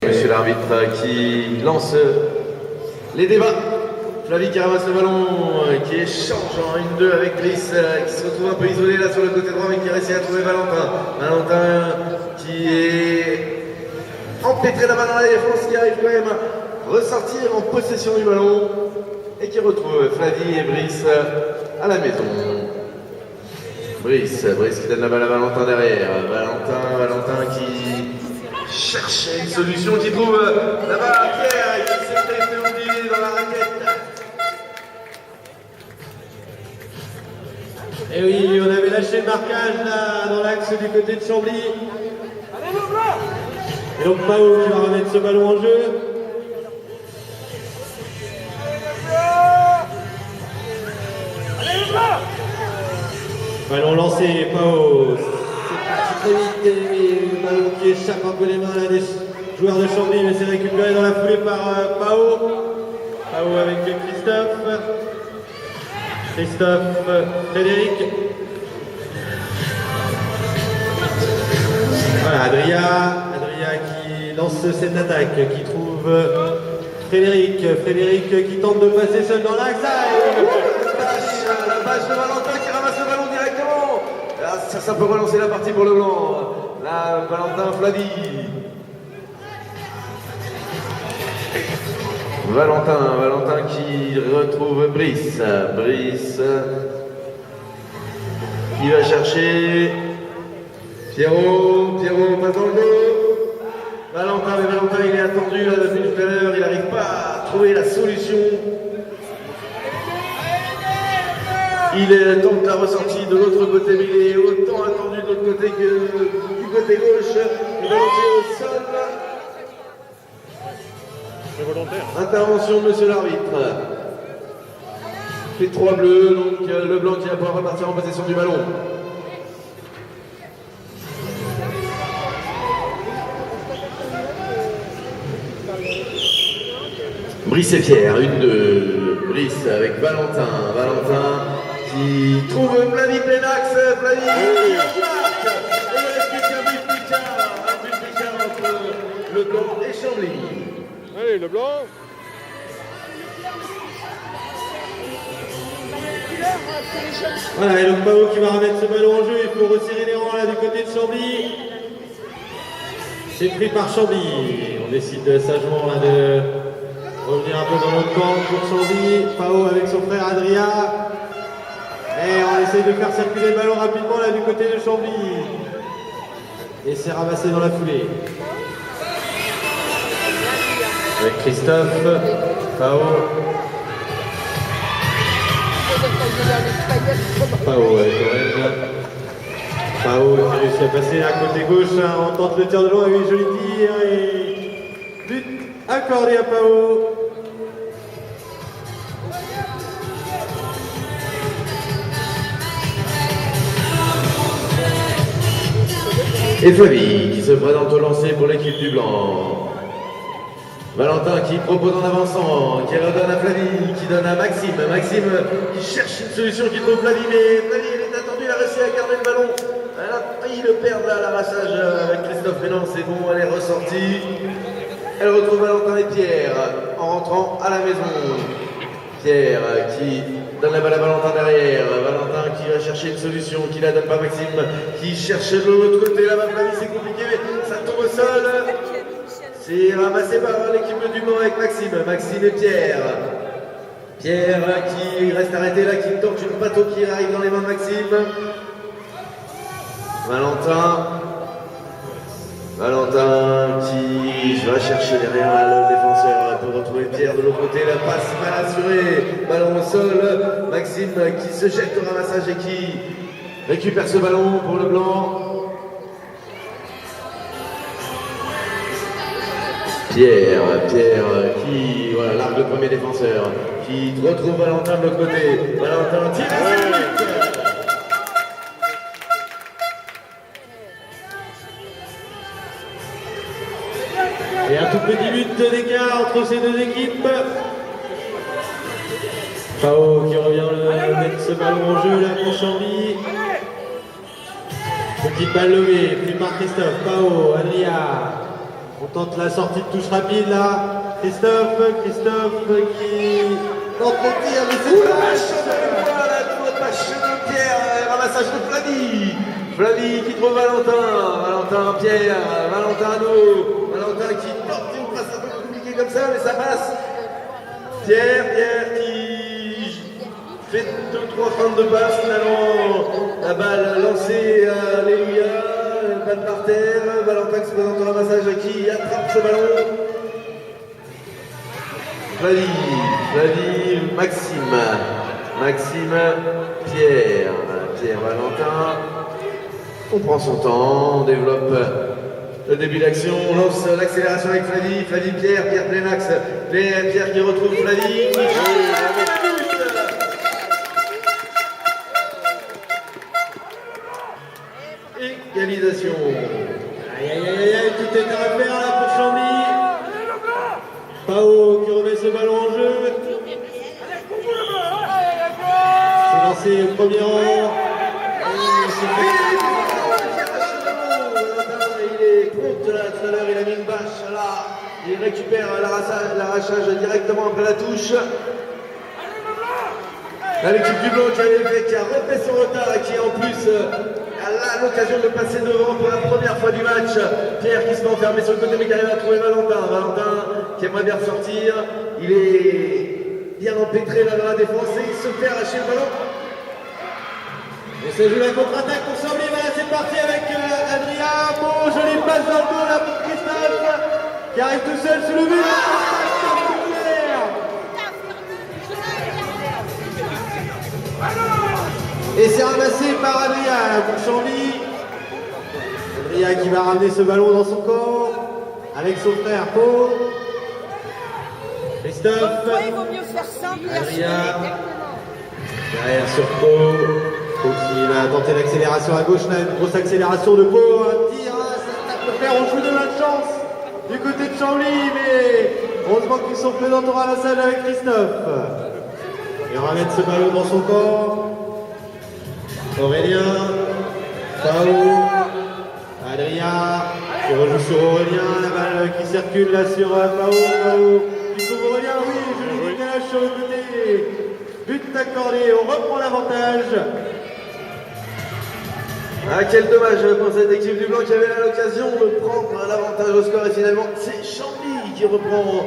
Monsieur l'arbitre qui lance les débats. Flavie qui ramasse le ballon, qui échange en 1-2 avec Brice, qui se retrouve un peu isolé là sur le côté droit, mais qui réussit à trouver Valentin. Valentin qui est empêtré là-bas dans la défense, qui arrive quand même à ressortir en possession du ballon et qui retrouve Flavie et Brice à la maison. Brice qui donne la balle à Valentin derrière. Valentin qui cherche une solution, qui trouve là-bas Pierre qui s'est fait oublier dans la raquette. Et oui, on avait lâché le marquage là dans l'axe du côté de Chambly. Et donc Pao qui va remettre ce ballon en jeu. Ballon lancé, Pao. C'est parti très vite. Et le ballon qui échappe un peu les mains là, des joueurs de Chambly, mais c'est récupéré dans la foulée par Pao. Pao avec Frédéric. Voilà, Adria qui lance cette attaque, qui trouve Frédéric qui tente de passer seul dans l'axe. La bâche de Valentin qui ramasse le ballon directement. Là, ça peut relancer la partie pour le blanc. Là, Valentin Flavie. Valentin qui retrouve Brice qui va chercher Pierrot passe dans le dos. Valentin il est attendu là depuis tout à l'heure, il n'arrive pas à trouver la solution. Il tente la ressortie de l'autre côté, mais il est autant attendu de l'autre côté que du côté gauche. Le ballon au sol. C'est volontaire. Intervention de monsieur l'arbitre. Fait 3 bleus, donc le blanc qui va pouvoir repartir en possession du ballon. Brice et Pierre, 1-2. Brice avec Valentin qui trouve Flavie Plenax. Flavie qui marque. Et il reste plus qu'un but Picard entre le blanc et Chambly. Allez, le blanc. Voilà, et donc Pao qui va remettre ce ballon en jeu, il faut resserrer les rangs là du côté de Chambly. C'est pris par Chambly. On décide sagement là de revenir un peu dans notre camp pour Chambly. Pao avec son frère Adria. Et on essaye de faire circuler le ballon rapidement là du côté de Chambly. Et c'est ramassé dans la foulée. Avec Christophe, Pao avec Oren. Pao qui réussit à passer à côté gauche, hein, on tente le tir de loin, oui, joli tir et but accordé à Pao. Et Flavie qui se présente au lancer pour l'équipe du blanc. Valentin qui propose en avançant, qui redonne à Flavie, qui donne à Maxime. Maxime qui cherche une solution, qui trouve Flavie, mais Flavie elle est attendue, elle a réussi à garder le ballon. Elle a failli le perdre là, l'arrachage avec Christophe Mélan, c'est bon, elle est ressortie. Elle retrouve Valentin et Pierre en rentrant à la maison. Pierre qui donne la balle à Valentin derrière. Valentin qui va chercher une solution, qui la donne pas à Maxime, qui cherche de l'autre côté. Là-bas, Flavie, c'est compliqué, mais ça tombe au sol. C'est ramassé par l'équipe du Mans avec Maxime et Pierre. Pierre qui reste arrêté là, qui torche une bateau qui arrive dans les mains de Maxime. Valentin qui va chercher derrière le défenseur pour retrouver Pierre de l'autre côté. La passe mal assurée, ballon au sol. Maxime qui se jette au ramassage et qui récupère ce ballon pour le blanc. Pierre qui voilà, largue le premier défenseur, qui retrouve Valentin de l'autre côté. Valentin tire à but. Et un tout petit but d'écart entre ces deux équipes. Pao qui revient mettre ce ballon en jeu là pour Chambly. Petite balle levée, pris par Christophe, Pao, Adria. On tente la sortie de touche rapide là. Christophe qui tente le tir, mais c'est Voilà, notre match de Pierre, ramassage de Flavie. Flavie qui trouve Valentin Pierre, Valentin à nous. Valentin qui porte une passe un peu compliquée comme ça, mais ça passe. Pierre qui fait 2-3 feintes de passe, finalement la balle lancée, alléluia, balle par terre, Valentin qui se présente au ramassage, qui attrape ce ballon. Flavie, Maxime, Pierre, Valentin. On prend son temps, on développe le début d'action, on lance l'accélération avec Flavie, Pierre plein axe, Pierre qui retrouve Flavie. Égalisation. Aïe, tout est à refaire là pour Chambly. Pao qui remet ce ballon en jeu. C'est lancé au premier rang. Il est prompt là, tout à l'heure, il a mis une bâche là. Il récupère l'arrachage directement après la touche. Là, l'équipe du Blanc qui a refait son retard et qui en plus a l'occasion de passer devant pour la première fois du match. Pierre qui se fait enfermer sur le côté mais qui arrive à trouver Valentin qui aimerait bien sortir. Il est bien empêtré là dans la défense et il se fait arracher le ballon. Et ça joue la contre-attaque pour Chambly. Voilà, c'est parti avec Adrien. Bon, jolie passe dans le dos là pour Christophe qui arrive tout seul sous le but. Et c'est ramassé par Adrien pour Chambly. Adrien qui va ramener ce ballon dans son corps avec son frère Paul. Christophe. Il vaut mieux faire simple et Adrien. Derrière sur Paul. Paul qui va tenter l'accélération à gauche là, une grosse accélération de Paul. Un tir, ça peut faire, on joue de la chance du côté de Chambly, mais heureusement qu'ils sont présents au ramassage avec Christophe. Et on va mettre ce ballon dans son corps. Aurélien, Pao, Adrien, qui rejoue sur Aurélien, la balle qui circule là sur Pao, qui trouve Aurélien, oui, je décalage sur le côté, but accordé, on reprend l'avantage. Ah, quel dommage pour cette équipe du Blanc qui avait l'occasion de prendre l'avantage au score et finalement c'est Chambly qui reprend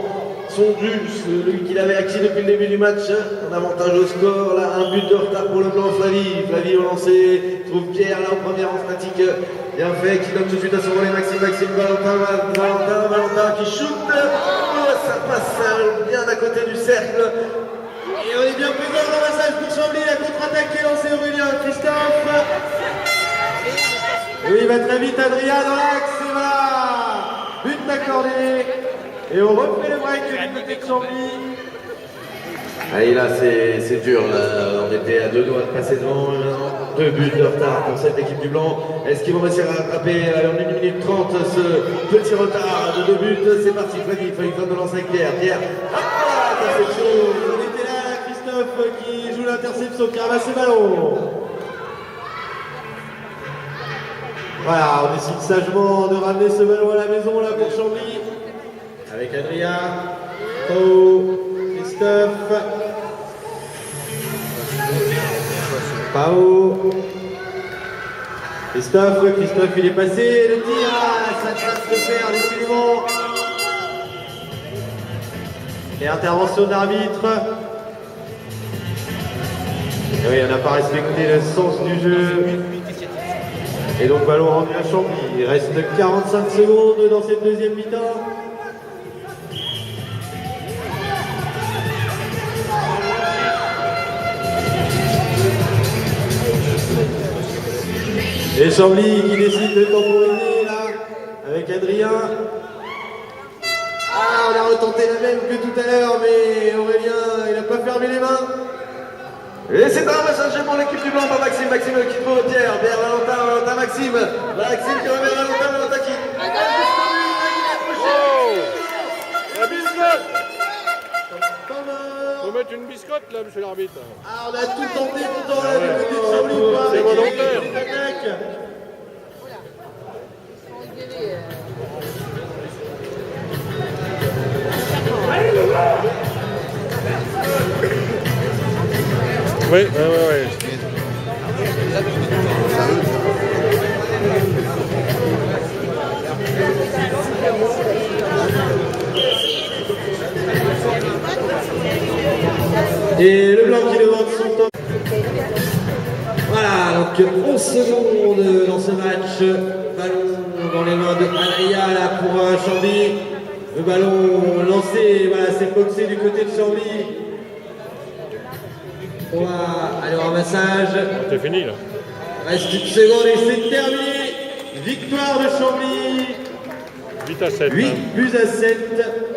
son but, celui qu'il avait acquis depuis le début du match. Un avantage au score, là, un but de retard pour le Blanc. Flavie au lancer, trouve Pierre là en première en statique, bien fait, qui donne tout de suite à son relais Maxime, Valentin qui shoot. Oh, ça passe bien à côté du cercle. Et on est bien présent dans le ramassage pour Chambly, la contre-attaque qui est lancée Aurélien, Christophe. Et oui, il va très vite Adrien dans l'axe, et voilà, but accordé. Et on refait le break du côté de Chambly. Allez, là c'est dur, là. On était à 2 doigts de passer devant, 2 buts de retard pour cette équipe du Blanc. Est-ce qu'ils vont réussir à rattraper en 1 minute 30 ce petit retard de 2 buts? C'est parti, Flavie vient de lancer avec Pierre, interception. On était là, Christophe qui joue l'interception, qui ramasse ses ballons. Voilà, on décide sagement de ramener ce ballon à la maison là pour Chambly. Avec Adrien, Pao, Christophe, Pao, Christophe il est passé, le tir, ça passe de faire décidément. Et intervention d'arbitre. Et oui, on n'a pas respecté le sens du jeu. Et donc ballon rendu à Chambly. Il reste 45 secondes dans cette deuxième mi-temps. Et Chambly qui décide de temporiser là avec Adrien. Ah, on a retenté la même que tout à l'heure, mais Aurélien, il n'a pas fermé les mains. Et c'est un ramassage pour l'équipe du Blanc par Maxime qui trouve Pierre, Valentin, Maxime qui remet Valentin qui... Oh, la biscotte. Faut Faut mettre une biscotte là, monsieur l'arbitre. Ah, on a tout tenté pourtant là du côté de Chambly ou pas. C'est volontaire. Oui, oui, oui. Et le blanc qui demande son temps. Voilà, donc 11 secondes dans ce match. Ballon dans les mains de Anaya là pour Chambly. Le ballon lancé, voilà, c'est boxé du côté de Chambly. On va aller au ramassage. C'est fini là. Reste une seconde et c'est terminé. Victoire de Chambly. 8 à 7. 8 buts à 7.